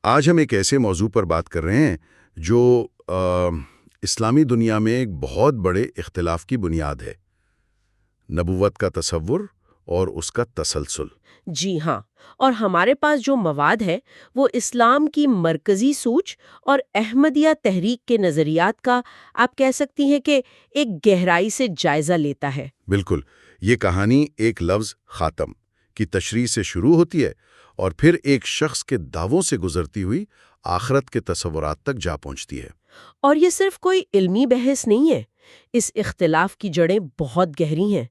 آج ہم ایک ایسے موضوع پر بات کر رہے ہیں جو اسلامی دنیا میں ایک بہت بڑے اختلاف کی بنیاد ہے: نبوت کا تصور اور اس کا تسلسل۔ جی ہاں، اور ہمارے پاس جو مواد ہے وہ اسلام کی مرکزی سوچ اور احمدیہ تحریک کے نظریات کا، آپ کہہ سکتی ہیں کہ ایک گہرائی سے جائزہ لیتا ہے۔ بالکل، یہ کہانی ایک لفظ خاتم کی تشریح سے شروع ہوتی ہے اور پھر ایک شخص کے دعووں سے گزرتی ہوئی آخرت کے تصورات تک جا پہنچتی ہے۔ اور یہ صرف کوئی علمی بحث نہیں ہے، اس اختلاف کی جڑیں بہت گہری ہیں۔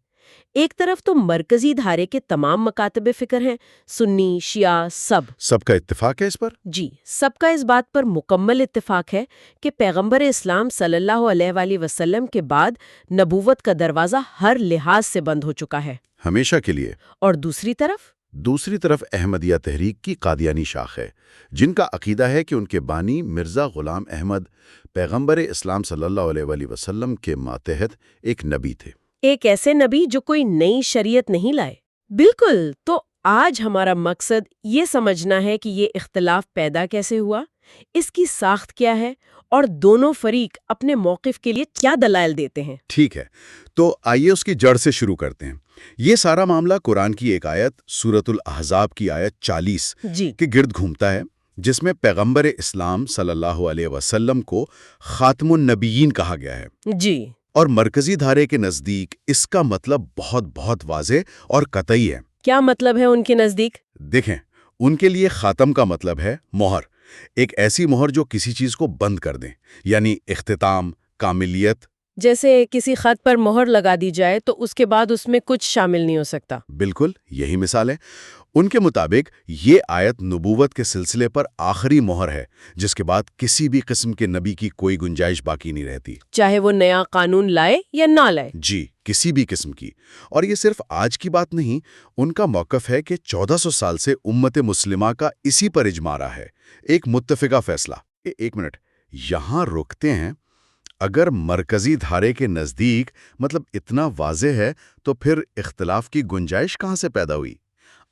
ایک طرف تو مرکزی دھارے کے تمام مکاتب فکر ہیں، سنی، شیعہ، سب کا اتفاق ہے اس پر؟ جی، سب کا اس بات پر مکمل اتفاق ہے کہ پیغمبر اسلام صلی اللہ علیہ وآلہ وسلم کے بعد نبوت کا دروازہ ہر لحاظ سے بند ہو چکا ہے۔ ہمیشہ کے لیے۔ اور دوسری طرف احمدیہ تحریک کی قادیانی شاخ ہے، جن کا عقیدہ ہے کہ ان کے بانی مرزا غلام احمد پیغمبر اسلام صلی اللہ علیہ وآلہ وسلم کے ماتحت ایک نبی تھے، ایک ایسے نبی جو کوئی نئی شریعت نہیں لائے۔ بالکل، تو آج ہمارا مقصد یہ سمجھنا ہے کہ یہ اختلاف پیدا کیسے ہوا، اس کی ساخت کیا ہے، اور دونوں فریق اپنے موقف کے لیے کیا دلائل دیتے ہیں۔ ٹھیک ہے، تو آئیے اس کی جڑ سے شروع کرتے ہیں۔ یہ سارا معاملہ قرآن کی ایک آیت سورۃ الاحزاب کی آیت 40 کے گرد گھومتا ہے، جس میں پیغمبر اسلام صلی اللہ علیہ وسلم کو خاتم النبیین کہا گیا ہے۔ جی، اور مرکزی دھارے کے نزدیک اس کا مطلب بہت واضح اور قطعی ہے۔ کیا مطلب ہے ان کے نزدیک؟ دیکھیں، ان کے لیے خاتم کا مطلب ہے مہر، ایک ایسی مہر جو کسی چیز کو بند کر دیں، یعنی اختتام، کاملیت۔ جیسے کسی خط پر مہر لگا دی جائے تو اس کے بعد اس میں کچھ شامل نہیں ہو سکتا۔ بالکل، یہی مثال ہے۔ ان کے مطابق یہ آیت نبوت کے سلسلے پر آخری مہر ہے، جس کے بعد کسی بھی قسم کے نبی کی کوئی گنجائش باقی نہیں رہتی، چاہے وہ نیا قانون لائے یا نہ لائے۔ جی، کسی بھی قسم کی۔ اور یہ صرف آج کی بات نہیں، ان کا موقف ہے کہ 1400 سال سے امت مسلمہ کا اسی پر اجماع رہا ہے، ایک متفقہ فیصلہ۔ ایک منٹ، یہاں روکتے ہیں۔ اگر مرکزی دھارے کے نزدیک مطلب اتنا واضح ہے تو پھر اختلاف کی گنجائش کہاں سے پیدا ہوئی؟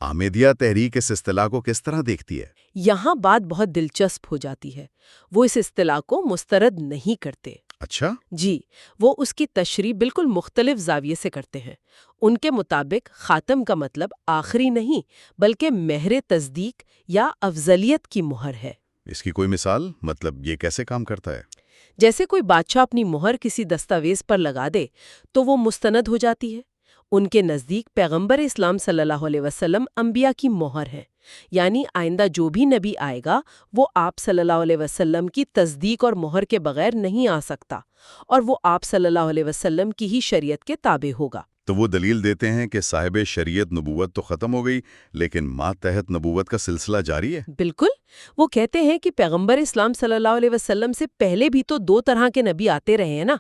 احمدیہ تحریک اس اصطلاح کو کس طرح دیکھتی ہے؟ یہاں بات بہت دلچسپ ہو جاتی ہے۔ وہ اس اصطلاح کو مسترد نہیں کرتے۔ اچھا؟ جی، وہ اس کی تشریح بالکل مختلف زاویے سے کرتے ہیں۔ ان کے مطابق خاتم کا مطلب آخری نہیں بلکہ مہر تصدیق یا افضلیت کی مہر ہے۔ اس کی کوئی مثال؟ مطلب یہ کیسے کام کرتا ہے؟ جیسے کوئی بادشاہ اپنی مہر کسی دستاویز پر لگا دے تو وہ مستند ہو جاتی ہے۔ ان کے نزدیک پیغمبر اسلام صلی اللہ علیہ وسلم انبیاء کی مہر ہے، یعنی آئندہ جو بھی نبی آئے گا وہ آپ صلی اللہ علیہ وسلم کی تصدیق اور مہر کے بغیر نہیں آ سکتا، اور وہ آپ صلی اللہ علیہ وسلم کی ہی شریعت کے تابع ہوگا۔ تو وہ دلیل دیتے ہیں کہ صاحب شریعت نبوت تو ختم ہو گئی، لیکن ماتحت نبوت کا سلسلہ جاری ہے۔ بالکل، وہ کہتے ہیں کہ پیغمبر اسلام صلی اللہ علیہ وسلم سے پہلے بھی تو دو طرح کے نبی آتے رہے ہیں نا،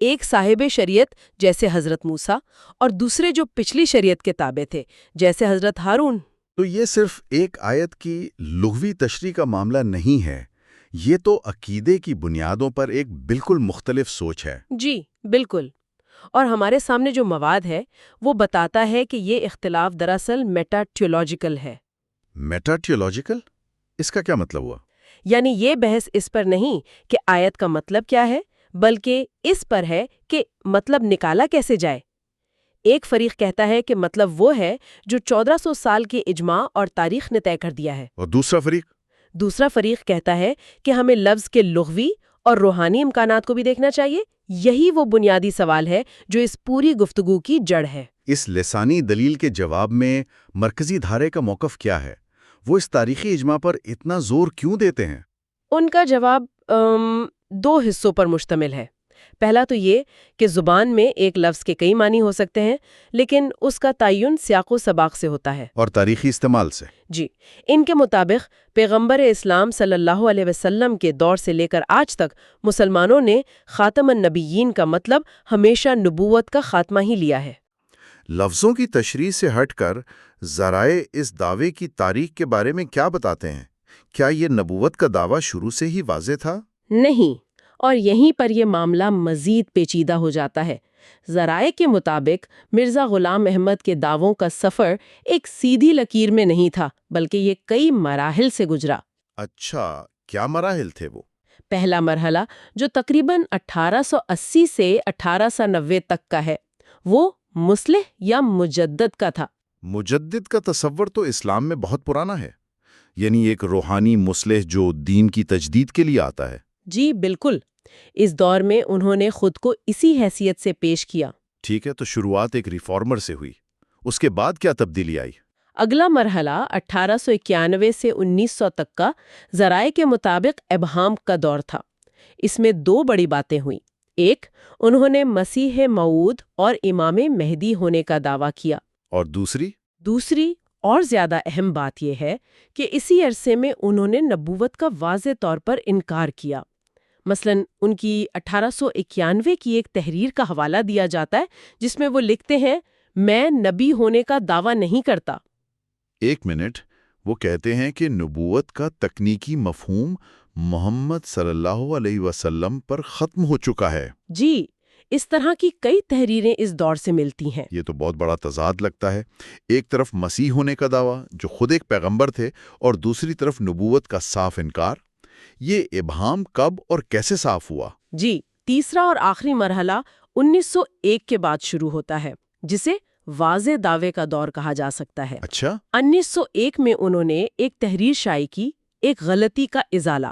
ایک صاحب شریعت جیسے حضرت موسیٰ، اور دوسرے جو پچھلی شریعت کے تابع تھے جیسے حضرت ہارون۔ تو یہ صرف ایک آیت کی لغوی تشریح کا معاملہ نہیں ہے، یہ تو عقیدے کی بنیادوں پر ایک بالکل مختلف سوچ ہے۔ جی بالکل، اور ہمارے سامنے جو مواد ہے وہ بتاتا ہے کہ یہ اختلاف دراصل میٹا تھیولوجیکل ہے۔ Meta theological? اس کا کیا مطلب ہوا؟ یعنی یہ بحث اس پر نہیں کہ آیت کا مطلب کیا ہے، بلکہ اس پر ہے کہ مطلب نکالا کیسے جائے۔ ایک فریق کہتا ہے کہ مطلب وہ ہے جو 1400 سال کے اجماع اور تاریخ نے طے کر دیا ہے، اور دوسرا فریق کہتا ہے کہ ہمیں لفظ کے لغوی اور روحانی امکانات کو بھی دیکھنا چاہیے۔ یہی وہ بنیادی سوال ہے جو اس پوری گفتگو کی جڑ ہے۔ اس لسانی دلیل کے جواب میں مرکزی دھارے کا موقف کیا ہے؟ وہ اس تاریخی اجماع پر اتنا زور کیوں دیتے ہیں؟ ان کا جواب دو حصوں پر مشتمل ہے۔ پہلا تو یہ کہ زبان میں ایک لفظ کے کئی معنی ہو سکتے ہیں، لیکن اس کا تعین سیاق و سباق سے ہوتا ہے اور تاریخی استعمال سے۔ جی، ان کے مطابق پیغمبر اسلام صلی اللہ علیہ وسلم کے دور سے لے کر آج تک مسلمانوں نے خاتم النبیین کا مطلب ہمیشہ نبوت کا خاتمہ ہی لیا ہے۔ لفظوں کی تشریح سے ہٹ کر ذرائع اس دعوے کی تاریخ کے بارے میں کیا بتاتے ہیں؟ کیا یہ نبوت کا دعویٰ شروع سے ہی واضح تھا؟ نہیں، اور یہیں پر یہ معاملہ مزید پیچیدہ ہو جاتا ہے۔ ذرائع کے مطابق مرزا غلام احمد کے دعووں کا سفر ایک سیدھی لکیر میں نہیں تھا، بلکہ یہ کئی مراحل سے گزرا۔ اچھا، کیا مراحل تھے وہ؟ پہلا مرحلہ جو تقریباً 1880 سے 1890 تک کا ہے وہ مصلح یا مجدد کا تھا۔ مجدد کا تصور تو اسلام میں بہت پرانا ہے، یعنی ایک روحانی مصلح جو دین کی تجدید کے لیے آتا ہے۔ جی بالکل، اس دور میں انہوں نے خود کو اسی حیثیت سے پیش کیا۔ ٹھیک ہے، تو شروعات ایک ریفارمر سے ہوئی، اس کے بعد کیا تبدیلی آئی؟ اگلا مرحلہ 1891 سے 1900 تک کا ذرائع کے مطابق ابہام کا دور تھا۔ اس میں دو بڑی باتیں ہوئیں۔ ایک، انہوں نے مسیح موعود اور امام مہدی ہونے کا دعویٰ کیا۔ اور دوسری اور زیادہ اہم بات یہ ہے کہ اسی عرصے میں انہوں نے نبوت کا واضح طور پر انکار کیا۔ مثلاً ان کی 1891 کی ایک تحریر کا حوالہ دیا جاتا ہے جس میں وہ لکھتے ہیں، میں نبی ہونے کا دعویٰ نہیں کرتا۔ ایک منٹ، وہ کہتے ہیں کہ نبوت کا تکنیکی مفہوم محمد صلی اللہ علیہ وسلم پر ختم ہو چکا ہے۔ جی، اس طرح کی کئی تحریریں اس دور سے ملتی ہیں۔ یہ تو بہت بڑا تضاد لگتا ہے، ایک طرف مسیح ہونے کا دعویٰ جو خود ایک پیغمبر تھے، اور دوسری طرف نبوت کا صاف انکار۔ یہ ابہام کب اور کیسے صاف ہوا؟ جی، تیسرا اور آخری مرحلہ 1901 کے بعد شروع ہوتا ہے، جسے واضح دعوے کا دور کہا جا سکتا ہے۔ اچھا، 1901 میں انہوں نے ایک تحریر شائع کی، ایک غلطی کا ازالہ۔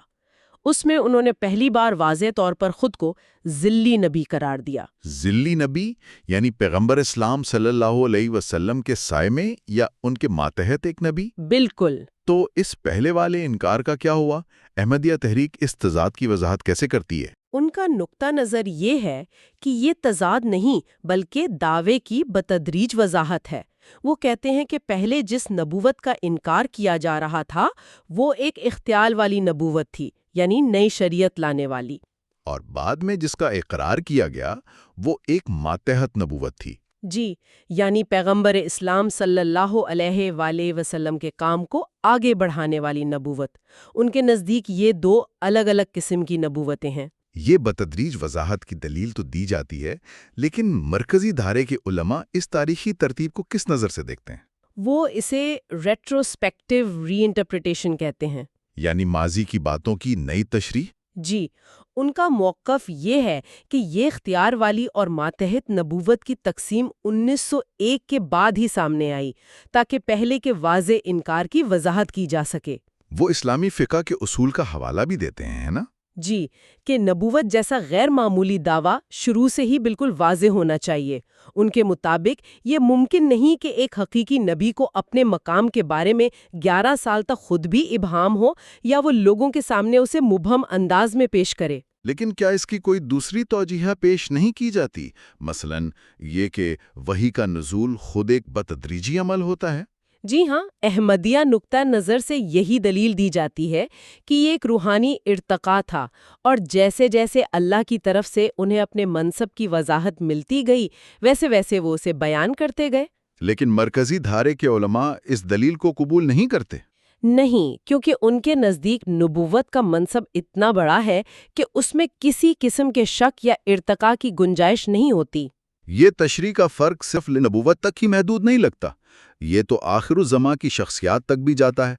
اس میں انہوں نے پہلی بار واضح طور پر خود کو ذلی نبی قرار دیا۔ ذلی نبی یعنی پیغمبر اسلام صلی اللہ علیہ وسلم کے سائے میں یا ان کے ماتحت ایک نبی؟ بالکل۔ تو اس پہلے والے انکار کا کیا ہوا؟ احمدیہ تحریک اس تضاد کی وضاحت کیسے کرتی ہے؟ ان کا نقطہ نظر یہ ہے کہ یہ تضاد نہیں بلکہ دعوے کی بتدریج وضاحت ہے۔ وہ کہتے ہیں کہ پہلے جس نبوت کا انکار کیا جا رہا تھا وہ ایک اختیال والی نبوت تھی، یعنی نئی شریعت لانے والی۔ اور بعد میں جس کا اقرار کیا گیا وہ ایک ماتحت نبوت تھی۔ جی، یعنی پیغمبر اسلام صلی اللہ علیہ وآلہ وسلم کے کام کو آگے بڑھانے والی نبوت۔ ان کے نزدیک یہ دو الگ الگ قسم کی نبوتیں ہیں۔ یہ بتدریج وضاحت کی دلیل تو دی جاتی ہے، لیکن مرکزی دھارے کے علماء اس تاریخی ترتیب کو کس نظر سے دیکھتے ہیں؟ وہ اسے ریٹروسپیکٹیو ری انٹرپریٹیشن کہتے ہیں۔ یعنی ماضی کی باتوں کی نئی تشریح؟ جی، ان کا موقف یہ ہے کہ یہ اختیار والی اور ماتحت نبوت کی تقسیم 1901 کے بعد ہی سامنے آئی تاکہ پہلے کے واضح انکار کی وضاحت کی جا سکے۔ وہ اسلامی فقہ کے اصول کا حوالہ بھی دیتے ہیں، ہے نا؟ جی، کہ نبوت جیسا غیر معمولی دعویٰ شروع سے ہی بالکل واضح ہونا چاہیے۔ ان کے مطابق یہ ممکن نہیں کہ ایک حقیقی نبی کو اپنے مقام کے بارے میں 11 سال تک خود بھی ابہام ہو یا وہ لوگوں کے سامنے اسے مبہم انداز میں پیش کرے۔ لیکن کیا اس کی کوئی دوسری توجیہ پیش نہیں کی جاتی؟ مثلاً یہ کہ وحی کا نزول خود ایک بتدریجی عمل ہوتا ہے؟ جی ہاں، احمدیہ نقطہ نظر سے یہی دلیل دی جاتی ہے کہ یہ ایک روحانی ارتقاء تھا، اور جیسے جیسے اللہ کی طرف سے انہیں اپنے منصب کی وضاحت ملتی گئی ویسے ویسے وہ اسے بیان کرتے گئے۔ لیکن مرکزی دھارے کے علماء اس دلیل کو قبول نہیں کرتے۔ نہیں، کیونکہ ان کے نزدیک نبوت کا منصب اتنا بڑا ہے کہ اس میں کسی قسم کے شک یا ارتقاء کی گنجائش نہیں ہوتی۔ یہ تشریح کا فرق صرف نبوت تک ہی محدود نہیں لگتا، یہ تو آخر الزماں کی شخصیات تک بھی جاتا ہے۔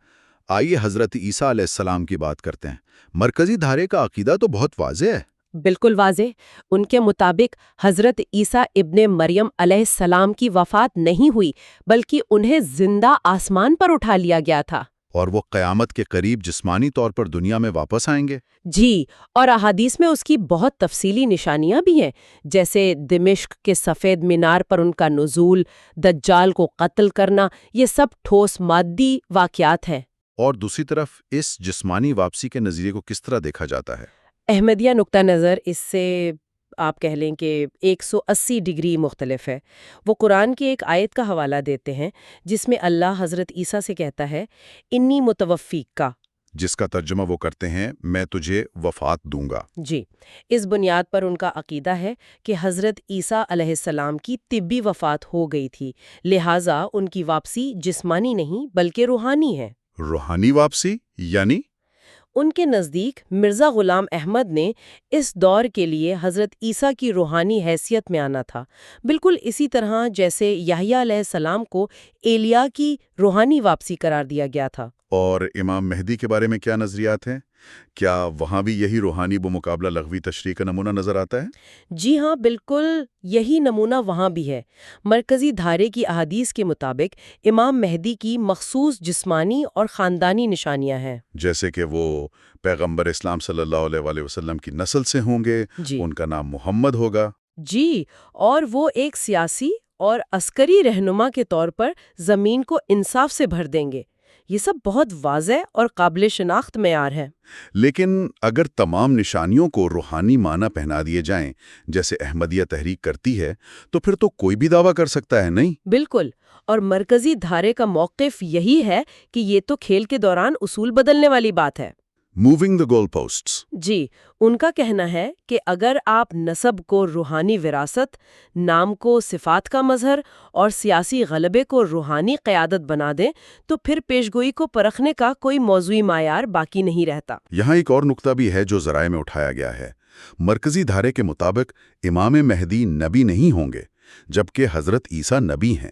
آئیے حضرت عیسیٰ علیہ السلام کی بات کرتے ہیں۔ مرکزی دھارے کا عقیدہ تو بہت واضح ہے۔ بالکل واضح۔ ان کے مطابق حضرت عیسیٰ ابن مریم علیہ السلام کی وفات نہیں ہوئی بلکہ انہیں زندہ آسمان پر اٹھا لیا گیا تھا۔ اور وہ قیامت کے قریب جسمانی طور پر دنیا میں واپس آئیں گے۔ جی، اور احادیث میں اس کی بہت تفصیلی نشانیاں بھی ہیں، جیسے دمشق کے سفید مینار پر ان کا نزول، دجال کو قتل کرنا، یہ سب ٹھوس مادی واقعات ہیں۔ اور دوسری طرف اس جسمانی واپسی کے نظریے کو کس طرح دیکھا جاتا ہے؟ احمدیہ نقطہ نظر اس سے آپ کہہ لیں کہ 180 ڈگری مختلف ہے۔ وہ قرآن کی ایک آیت کا حوالہ دیتے ہیں جس میں اللہ حضرت عیسیٰ سے کہتا ہے، انی متوفیک کا، جس کا ترجمہ وہ کرتے ہیں، میں تجھے وفات دوں گا۔ جی، اس بنیاد پر ان کا عقیدہ ہے کہ حضرت عیسیٰ علیہ السلام کی طبی وفات ہو گئی تھی، لہٰذا ان کی واپسی جسمانی نہیں بلکہ روحانی ہے۔ روحانی واپسی یعنی؟ ان کے نزدیک مرزا غلام احمد نے اس دور کے لیے حضرت عیسیٰ کی روحانی حیثیت میں آنا تھا، بالکل اسی طرح جیسے یحییٰ علیہ السلام کو ایلیا کی روحانی واپسی قرار دیا گیا تھا۔ اور امام مہدی کے بارے میں کیا نظریات ہیں؟ کیا وہاں بھی یہی روحانی بمقابلہ لغوی تشریح کا نمونہ نظر آتا ہے؟ جی ہاں، بالکل یہی نمونہ وہاں بھی ہے۔ مرکزی دھارے کی احادیث کے مطابق امام مہدی کی مخصوص جسمانی اور خاندانی نشانیاں ہیں، جیسے کہ وہ پیغمبر اسلام صلی اللہ علیہ وآلہ وسلم کی نسل سے ہوں گے، جی ان کا نام محمد ہوگا۔ جی، اور وہ ایک سیاسی اور عسکری رہنما کے طور پر زمین کو انصاف سے بھر دیں گے۔ یہ سب بہت واضح اور قابل شناخت معیار ہے۔ لیکن اگر تمام نشانیوں کو روحانی معنی پہنا دیے جائیں، جیسے احمدیہ تحریک کرتی ہے، تو پھر تو کوئی بھی دعویٰ کر سکتا ہے، نہیں؟ بالکل، اور مرکزی دھارے کا موقف یہی ہے کہ یہ تو کھیل کے دوران اصول بدلنے والی بات ہے۔ Moving the goal posts۔ جی، ان کا کہنا ہے کہ اگر آپ نسب کو روحانی وراثت، نام کو صفات کا مظہر اور سیاسی غلبے کو روحانی قیادت بنا دیں تو پھر پیشگوئی کو پرکھنے کا کوئی موضوعی معیار باقی نہیں رہتا۔ یہاں ایک اور نقطہ بھی ہے جو ذرائع میں اٹھایا گیا ہے۔ مرکزی دھارے کے مطابق امام مہدی نبی نہیں ہوں گے، جبکہ حضرت عیسیٰ نبی ہیں۔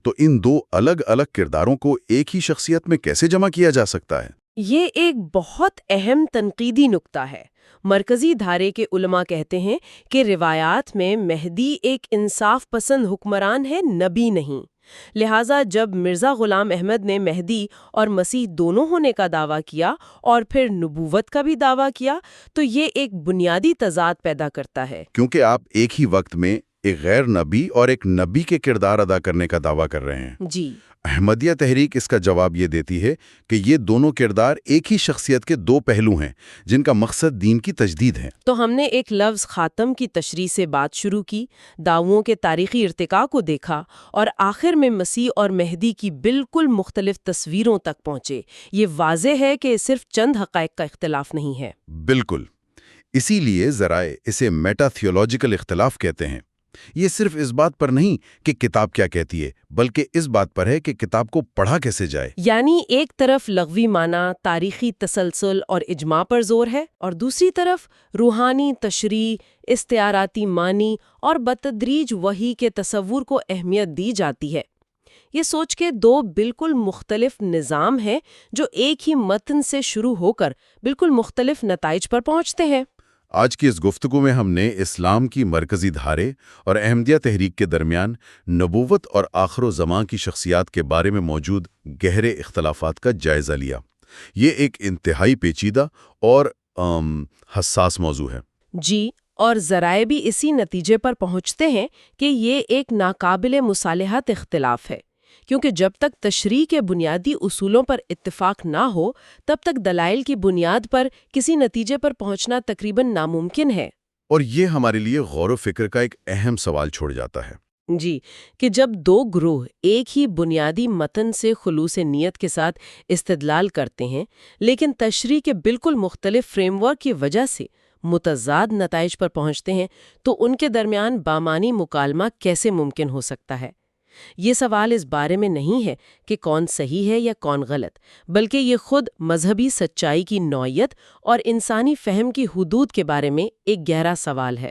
تو ان دو الگ الگ کرداروں کو ایک ہی شخصیت میں کیسے جمع کیا جا سکتا ہے؟ یہ ایک بہت اہم تنقیدی نکتہ ہے۔ مرکزی دھارے کے علماء کہتے ہیں کہ روایات میں مہدی ایک انصاف پسند حکمران ہے، نبی نہیں۔ لہٰذا جب مرزا غلام احمد نے مہدی اور مسیح دونوں ہونے کا دعویٰ کیا اور پھر نبوت کا بھی دعویٰ کیا تو یہ ایک بنیادی تضاد پیدا کرتا ہے۔ کیونکہ آپ ایک ہی وقت میں ایک غیر نبی اور ایک نبی کے کردار ادا کرنے کا دعویٰ کر رہے ہیں۔ جی، احمدیہ تحریک اس کا جواب یہ دیتی ہے کہ یہ دونوں کردار ایک ہی شخصیت کے دو پہلو ہیں جن کا مقصد دین کی تجدید ہے۔ تو ہم نے ایک لفظ خاتم کی تشریح سے بات شروع کی، دعووں کے تاریخی ارتقاء کو دیکھا اور آخر میں مسیح اور مہدی کی بالکل مختلف تصویروں تک پہنچے۔ یہ واضح ہے کہ صرف چند حقائق کا اختلاف نہیں ہے۔ بالکل، اسی لیے ذرائع اسے میٹا تھیولوجیکل اختلاف کہتے ہیں۔ یہ صرف اس بات پر نہیں کہ کتاب کیا کہتی ہے، بلکہ اس بات پر ہے کہ کتاب کو پڑھا کیسے جائے۔ یعنی ایک طرف لغوی معنی، تاریخی تسلسل اور اجماع پر زور ہے، اور دوسری طرف روحانی تشریح، استعاراتی معنی اور بتدریج وحی کے تصور کو اہمیت دی جاتی ہے۔ یہ سوچ کے دو بالکل مختلف نظام ہیں جو ایک ہی متن سے شروع ہو کر بالکل مختلف نتائج پر پہنچتے ہیں۔ آج کی اس گفتگو میں ہم نے اسلام کی مرکزی دھارے اور احمدیہ تحریک کے درمیان نبوت اور آخر و زمان کی شخصیات کے بارے میں موجود گہرے اختلافات کا جائزہ لیا۔ یہ ایک انتہائی پیچیدہ اور حساس موضوع ہے۔ جی، اور ذرائع بھی اسی نتیجے پر پہنچتے ہیں کہ یہ ایک ناقابل مصالحت اختلاف ہے، کیونکہ جب تک تشریح کے بنیادی اصولوں پر اتفاق نہ ہو تب تک دلائل کی بنیاد پر کسی نتیجے پر پہنچنا تقریباً ناممکن ہے۔ اور یہ ہمارے لیے غور و فکر کا ایک اہم سوال چھوڑ جاتا ہے۔ جی، کہ جب دو گروہ ایک ہی بنیادی متن سے خلوص نیت کے ساتھ استدلال کرتے ہیں لیکن تشریح کے بالکل مختلف فریم ورک کی وجہ سے متضاد نتائج پر پہنچتے ہیں تو ان کے درمیان بامانی مکالمہ کیسے ممکن ہو سکتا ہے؟ یہ سوال اس بارے میں نہیں ہے کہ کون صحیح ہے یا کون غلط، بلکہ یہ خود مذہبی سچائی کی نوعیت اور انسانی فہم کی حدود کے بارے میں ایک گہرا سوال ہے۔